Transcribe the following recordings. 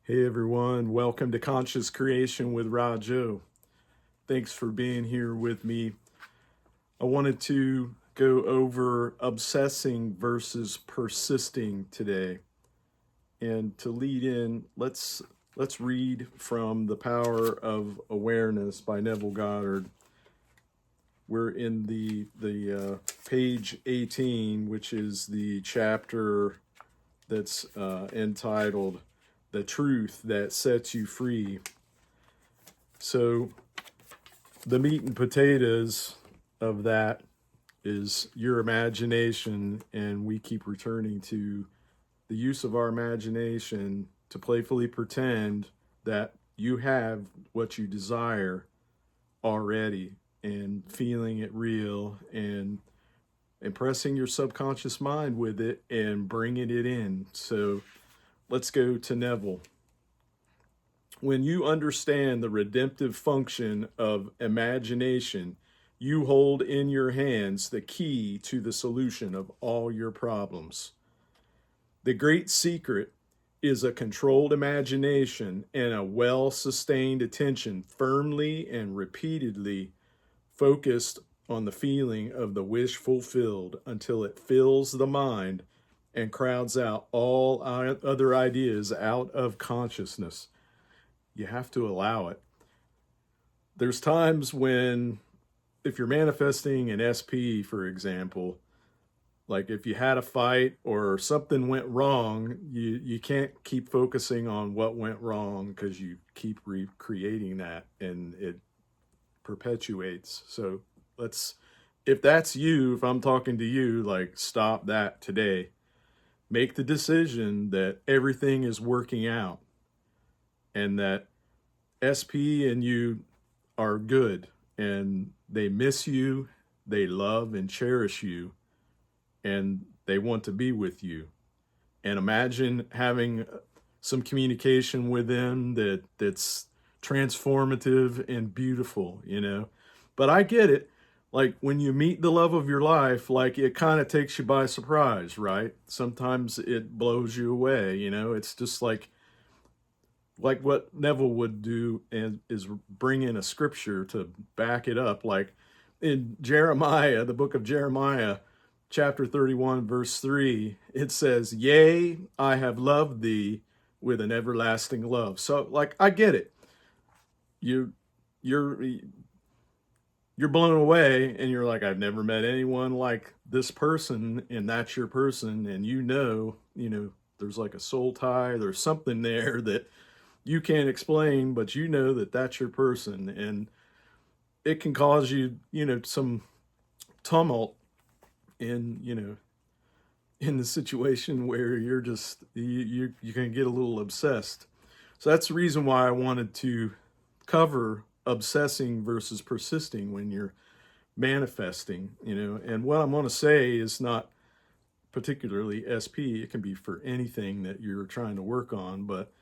Hey everyone, welcome to Conscious Creation with Rahjo. Thanks for being here with me. I wanted to go over obsessing versus persisting today. And to lead in, let's read from The Power of Awareness by Neville Goddard. We're in the page 18, which is the chapter that's entitled The Truth That Sets You Free. So the meat and potatoes of that is your imagination, and we keep returning to the use of our imagination to playfully pretend that you have what you desire already, and feeling it real and impressing your subconscious mind with it and bringing it in. So let's go to Neville. When you understand the redemptive function of imagination, you hold in your hands the key to the solution of all your problems. The great secret is a controlled imagination and a well-sustained attention firmly and repeatedly focused on the feeling of the wish fulfilled until it fills the mind and crowds out all other ideas out of consciousness. You have to allow it. There's times when, if you're manifesting an SP, for example, like if you had a fight or something went wrong, you can't keep focusing on what went wrong because you keep recreating that and it perpetuates. So if that's you, if I'm talking to you, like stop that today. Make the decision that everything is working out and that SP and you are good and they miss you, they love and cherish you, and they want to be with you. And imagine having some communication with them that's transformative and beautiful, But I get it. Like when you meet the love of your life, like it kind of takes you by surprise, right? Sometimes it blows you away, It's just like what Neville would do and is bring in a scripture to back it up. Like in Jeremiah, the book of Jeremiah, chapter 31, verse 3, it says, "Yea, I have loved thee with an everlasting love." So like I get it. You're blown away and you're like, I've never met anyone like this person, and that's your person, and there's like a soul tie, there's something there that you can't explain, but that that's your person, and it can cause you, some tumult in in the situation where you're just you can get a little obsessed. So that's the reason why I wanted to cover obsessing versus persisting when you're manifesting, and what I'm going to say is not particularly SP. It can be for anything that you're trying to work on, but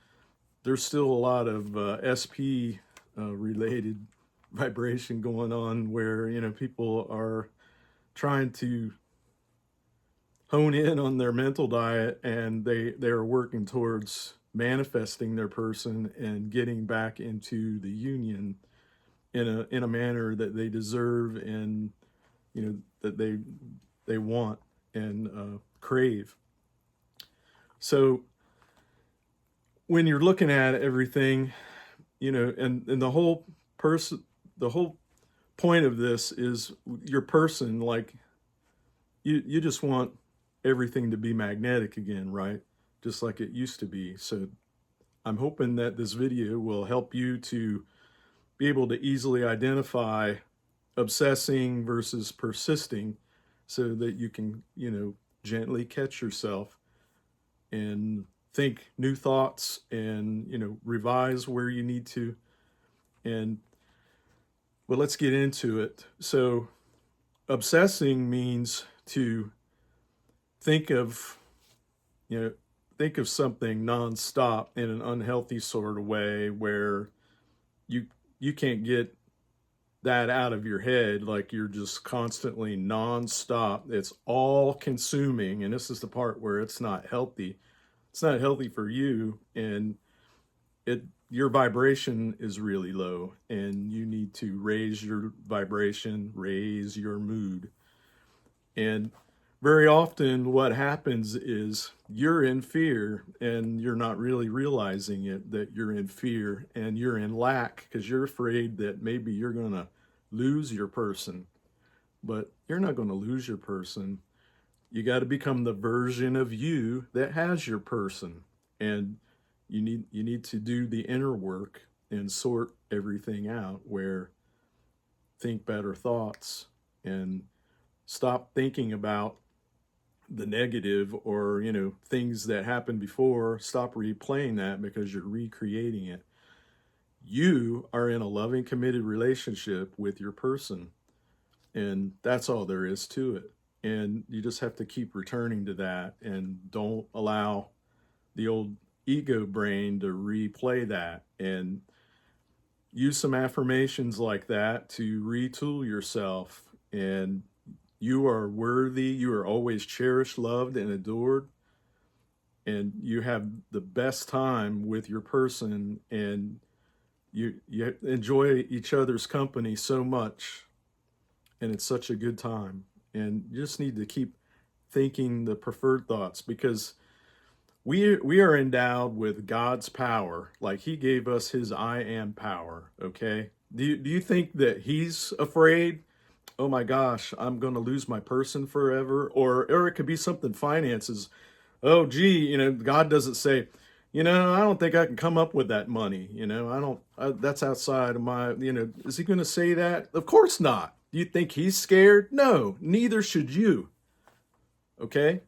there's still a lot of SP related vibration going on where people are trying to hone in on their mental diet, and they're working towards manifesting their person and getting back into the union in a manner that they deserve and that they want and crave. So when you're looking at everything, and the whole point of this is your person, like you just want everything to be magnetic again, right? Just like it used to be. So I'm hoping that this video will help you to be able to easily identify obsessing versus persisting so that you can, gently catch yourself and think new thoughts and, revise where you need to. Well, let's get into it. So obsessing means to think of something nonstop in an unhealthy sort of way where you can't get that out of your head. Like you're just constantly nonstop. It's all consuming. And this is the part where it's not healthy. It's not healthy for you. And your vibration is really low, and you need to raise your vibration, raise your mood. And very often what happens is you're in fear and you're not really realizing it, that you're in fear and you're in lack because you're afraid that maybe you're going to lose your person. But you're not going to lose your person. You got to become the version of you that has your person. And you need to do the inner work and sort everything out, where think better thoughts and stop thinking about the negative, or things that happened before. Stop replaying that because you're recreating it. You are in a loving, committed relationship with your person, and that's all there is to it. And you just have to keep returning to that, and don't allow the old ego brain to replay that. And use some affirmations like that to retool yourself. And you are worthy. You are always cherished, loved, and adored. And you have the best time with your person, and you enjoy each other's company so much, and it's such a good time. And you just need to keep thinking the preferred thoughts, because we are endowed with God's power. Like, he gave us his I am power, okay? Do you think that he's afraid, oh my gosh, I'm going to lose my person forever? Or it could be something finances. Oh, gee, God doesn't say, I don't think I can come up with that money. That's outside of my, is he going to say that? Of course not. Do you think he's scared? No, neither should you. Okay?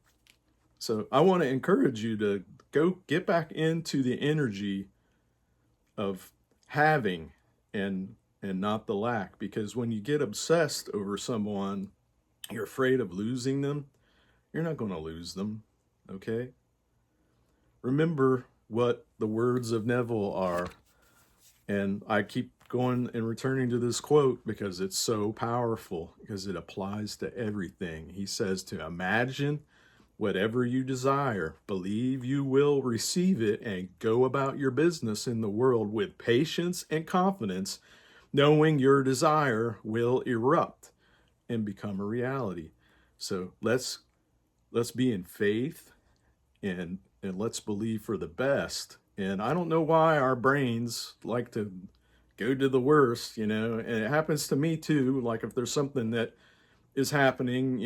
So I want to encourage you to go get back into the energy of having, and not the lack. Because when you get obsessed over someone, you're afraid of losing them. You're not going to lose them, okay? Remember what the words of Neville are. And I keep going and returning to this quote because it's so powerful, because it applies to everything. He says to imagine whatever you desire, believe you will receive it, and go about your business in the world with patience and confidence, knowing your desire will erupt and become a reality. So let's be in faith, and let's believe for the best. And I don't know why our brains like to go to the worst, and it happens to me too. Like, if there's something that is happening,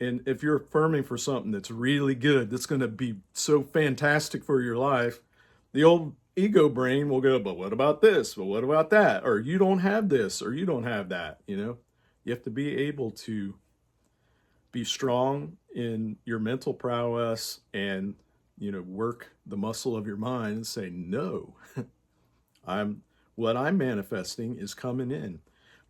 and if you're affirming for something that's really good, that's going to be so fantastic for your life, the old ego brain will go, but what about this? But what about that? Or you don't have this, or you don't have that. You have to be able to be strong in your mental prowess, and work the muscle of your mind and say, no, what I'm manifesting is coming in.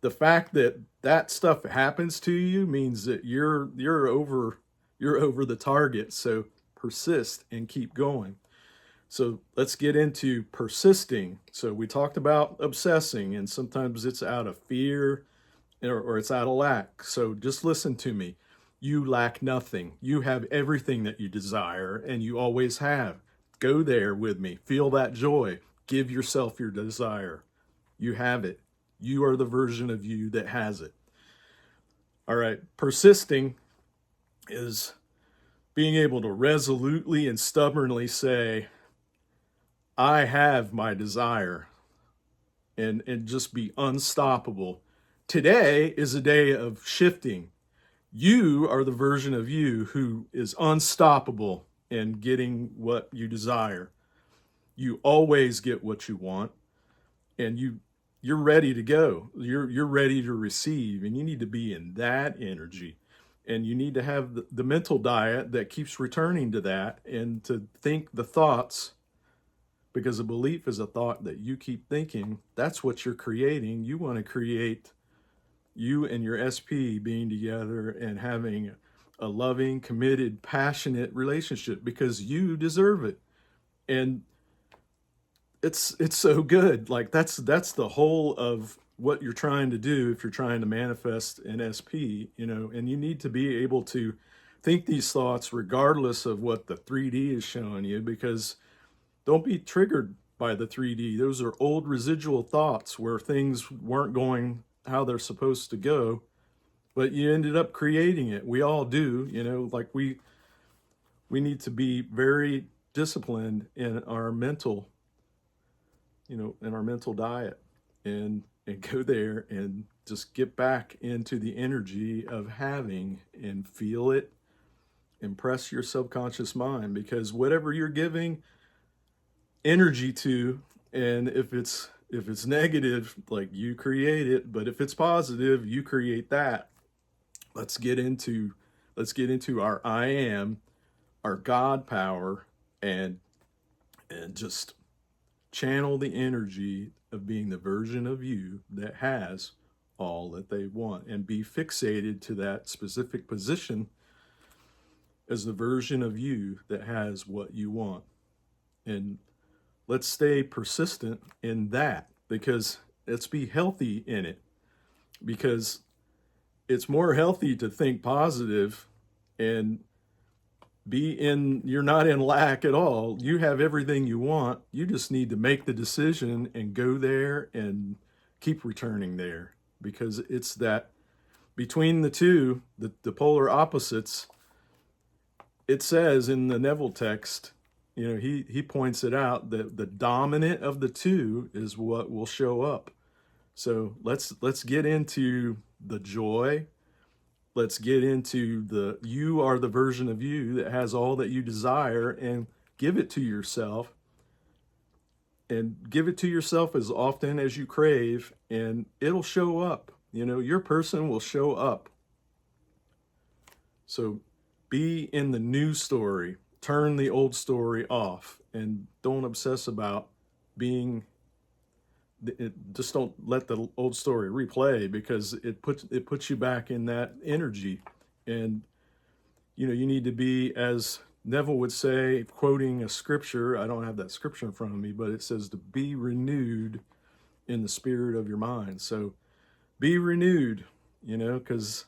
The fact that that stuff happens to you means that you're over the target. So persist and keep going. So let's get into persisting. So we talked about obsessing, and sometimes it's out of fear, or it's out of lack. So just listen to me. You lack nothing. You have everything that you desire, and you always have. Go there with me. Feel that joy. Give yourself your desire. You have it. You are the version of you that has it. All right. Persisting is being able to resolutely and stubbornly say, I have my desire, and just be unstoppable. Today is a day of shifting. You are the version of you who is unstoppable in getting what you desire. You always get what you want, and you're ready to go. You're ready to receive, and you need to be in that energy. And you need to have the mental diet that keeps returning to that, and to think the thoughts, because a belief is a thought that you keep thinking. That's what you're creating. You want to create you and your SP being together and having a loving, committed, passionate relationship, because you deserve it. And it's so good. Like, that's the whole of what you're trying to do if you're trying to manifest an SP, and you need to be able to think these thoughts regardless of what the 3D is showing you, because Don't be triggered by the 3D. Those are old residual thoughts where things weren't going how they're supposed to go, but you ended up creating it. We all do, like we need to be very disciplined in our mental, in our mental diet, and go there and just get back into the energy of having and feel it. Impress your subconscious mind, because whatever you're giving energy to, and if it's negative, like, you create it, but if it's positive, you create that. Let's get into our I am, our God power, and just channel the energy of being the version of you that has all that they want, and be fixated to that specific position as the version of you that has what you want. And let's stay persistent in that, because let's be healthy in it, because it's more healthy to think positive and you're not in lack at all. You have everything you want. You just need to make the decision and go there and keep returning there, because it's that between the two, the polar opposites. It says in the Neville text, he points it out that the dominant of the two is what will show up. So let's get into the joy. Let's get into you are the version of you that has all that you desire, and give it to yourself. And give it to yourself as often as you crave, and it'll show up. Your person will show up. So be in the new story. Turn the old story off, and don't obsess about being. Just don't let the old story replay, because it puts you back in that energy. And you need to be, as Neville would say, quoting a scripture. I don't have that scripture in front of me, but it says to be renewed in the spirit of your mind. So be renewed, because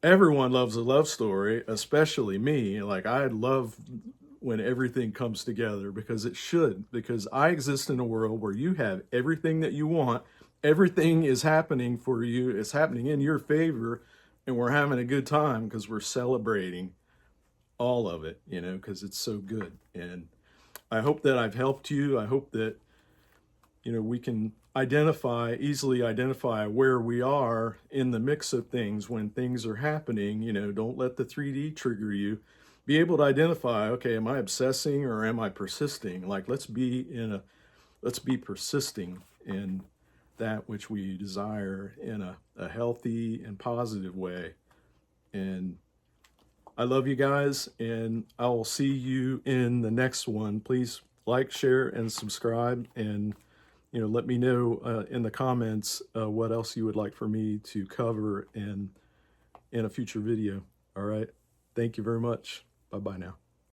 everyone loves a love story, especially me. Like, I love when everything comes together, because it should, because I exist in a world where you have everything that you want. Everything is happening for you. It's happening in your favor, and we're having a good time because we're celebrating all of it, because it's so good. And I hope that I've helped you. I hope that, we can easily identify where we are in the mix of things when things are happening. Don't let the 3D trigger you. Be able to identify, okay, am I obsessing or am I persisting? Like, let's be persisting in that which we desire in a healthy and positive way. And I love you guys, and I will see you in the next one. Please like, share, and subscribe, and let me know in the comments what else you would like for me to cover in a future video. All right. Thank you very much. Bye-bye now.